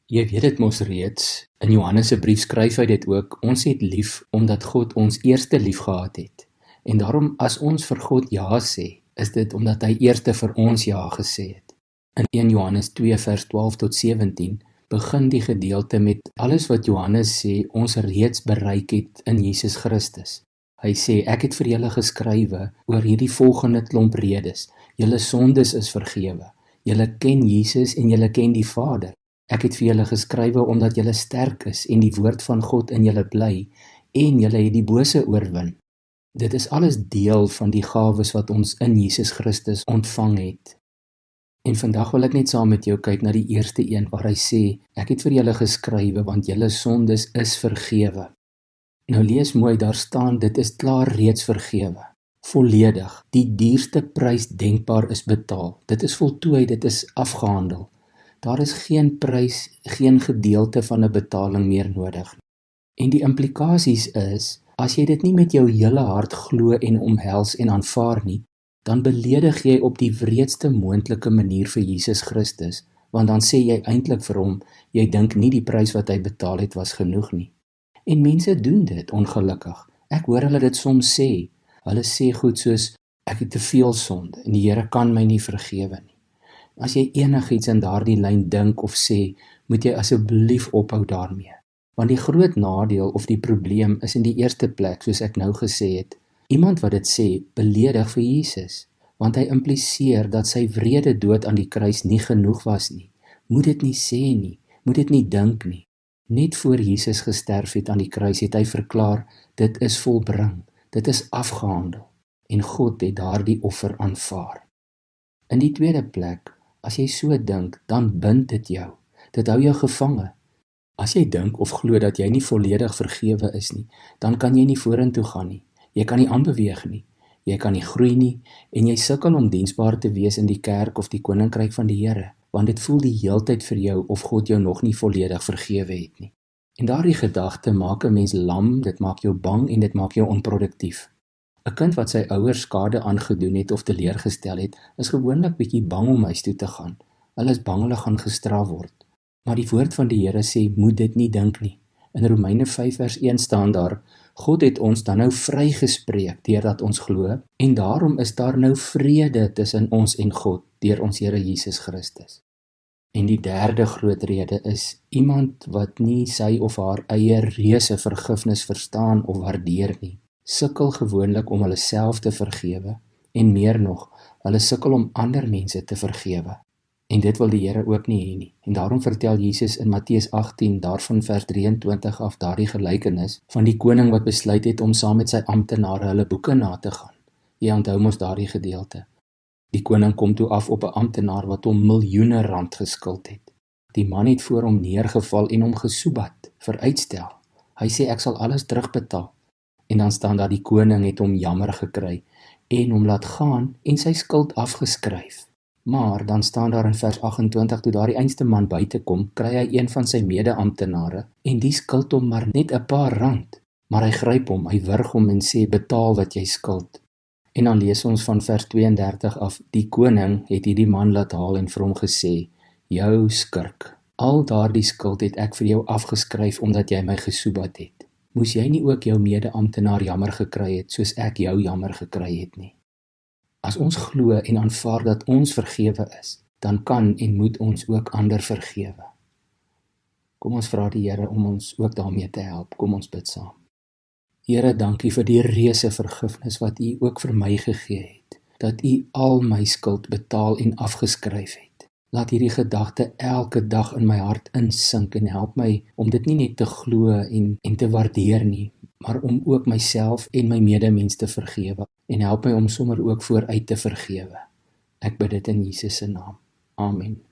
Jy weet dit mos reeds, in Johannes se brief skryf hy dit ook, ons het lief omdat God ons eerste lief gehad het. En daarom as ons vir God ja sê, is dit omdat hy eerste vir ons ja gesê het. In 1 Johannes 2 vers 12 tot 17 begin die gedeelte met alles wat Johannes sê ons reeds bereik het in Jesus Christus. Hy sê, ek het vir julle geskrywe oor hierdie volgende klomp redes. Julle sondes is vergewe. Julle ken Jesus en julle ken die Vader. Ek het vir julle geskrywe omdat julle sterk is en die woord van God in julle bly en julle het die bose oorwin. Dit is alles deel van die gawes wat ons in Jesus Christus ontvang het. En vandag wil ek net saam met jou kyk na die eerste een waar hy sê, ek het vir julle geskrywe want julle sondes is vergewe. Nou lees mooi, daar staan, dit is klaar reeds vergewe. Volledig, die duurste prys denkbaar is betaal. Dit is voltooi, dit is afgehandel. Daar is geen prys, geen gedeelte van 'n betaling meer nodig. En die implikasies is, as jy dit nie met jou hele hart glo en omhels en aanvaar nie, dan beledig jy op die wreedste moontlike manier vir Jesus Christus, want dan sê jy eintlik vir hom, jy dink nie die prys wat hy betaal het was genoeg nie. En mense doen dit ongelukkig. Ek hoor hulle dit soms sê. Hulle sê goed soos, ek het te veel sonde en die Here kan my nie vergewe nie. As jy enigiets in daardie lyn dink of sê, moet jy asseblief ophou daarmee. Want die groot nadeel of die probleem is in die eerste plek, soos ek nou gesê het, iemand wat dit sê, beledig vir Jesus, want hy impliseer dat sy wrede dood aan die kruis nie genoeg was nie. Moet dit nie sê nie, moet dit nie dink nie. Net voor Jesus gesterf het aan die kruis het hy verklaar, dit is volbring, dit is afgehandel, en God het daardie offer aanvaar. In die tweede plek, as jy so dink, dan bind dit jou, dit hou jou gevange. As jy dink of glo dat jy nie volledig vergewe is nie, dan kan jy nie vorentoe gaan nie, jy kan nie aanbeweeg nie, jy kan nie groei nie, en jy sukkel om diensbaar te wees in die kerk of die koninkryk van die Here, want dit voel die heeltyd vir jou of God jou nog nie volledig vergewe het nie. En daardie gedagte maak 'n mens lam, dit maak jou bang en dit maak jou onproduktief. 'n Kind wat sy ouers skade aangedoen het of teleurgestel het, is gewoonlik bietjie bang om huis toe te gaan. Hulle is bang hulle gaan gestraf word. Maar die woord van die Here sê, moet dit nie dink nie. In Romeine 5 vers 1 staan daar, God het ons dan nou vrygespreek deurdat ons glo, en daarom is daar nou vrede tussen ons en God deur ons Here Jesus Christus. En die derde groot rede is, iemand wat nie sy of haar eie reuse vergifnis verstaan of waardeer nie, sukkel gewoonlik om hulle self te vergewe, en meer nog, hulle sukkel om ander mense te vergewe. En dit wil die Here ook nie hê nie. En daarom vertel Jesus in Matteus 18, daarvan vers 23 af, daardie gelykenis van die koning wat besluit het om saam met sy amptenare hulle boeke na te gaan. Jy onthou mos daardie gedeelte. Die koning kom toe af op 'n amptenaar wat hom miljoene rand geskuld het. Die man het voor hom neergeval en hom gesoebat vir uitstel. Hy sê ek sal alles terugbetaal. En dan staan daar die koning het hom jammer gekry en hom laat gaan en sy skuld afgeskryf. Maar dan staan daar in vers 28, toe daardie einste man buite kom, kry hy een van sy mede-amptenare en die skuld hom maar net 'n paar rand. Maar hy gryp hom, hy wurg hom en sê, betaal wat jy skuld. En dan lees ons van vers 32 af, die koning het hierdie man laat haal en vir hom gesê, jou skurk, al daardie skuld het ek vir jou afgeskryf omdat jy my gesoebat het. Moes jy nie ook jou mede-amptenaar jammer gekry het, soos ek jou jammer gekry het nie? As ons glo en aanvaar dat ons vergewe is, dan kan en moet ons ook ander vergewe. Kom ons vra die Here om ons ook daarmee te help. Kom ons bid saam. Here, dankie vir die reuse vergifnis wat U ook vir my gegee het, dat U al my skuld betaal en afgeskryf het. Laat hierdie gedagte elke dag in my hart insink en help my om dit nie net te glo en te waardeer nie, maar om ook myself en my medemens te vergewe en help my om sommer ook vooruit te vergewe. Ek bid dit in Jesus se naam. Amen.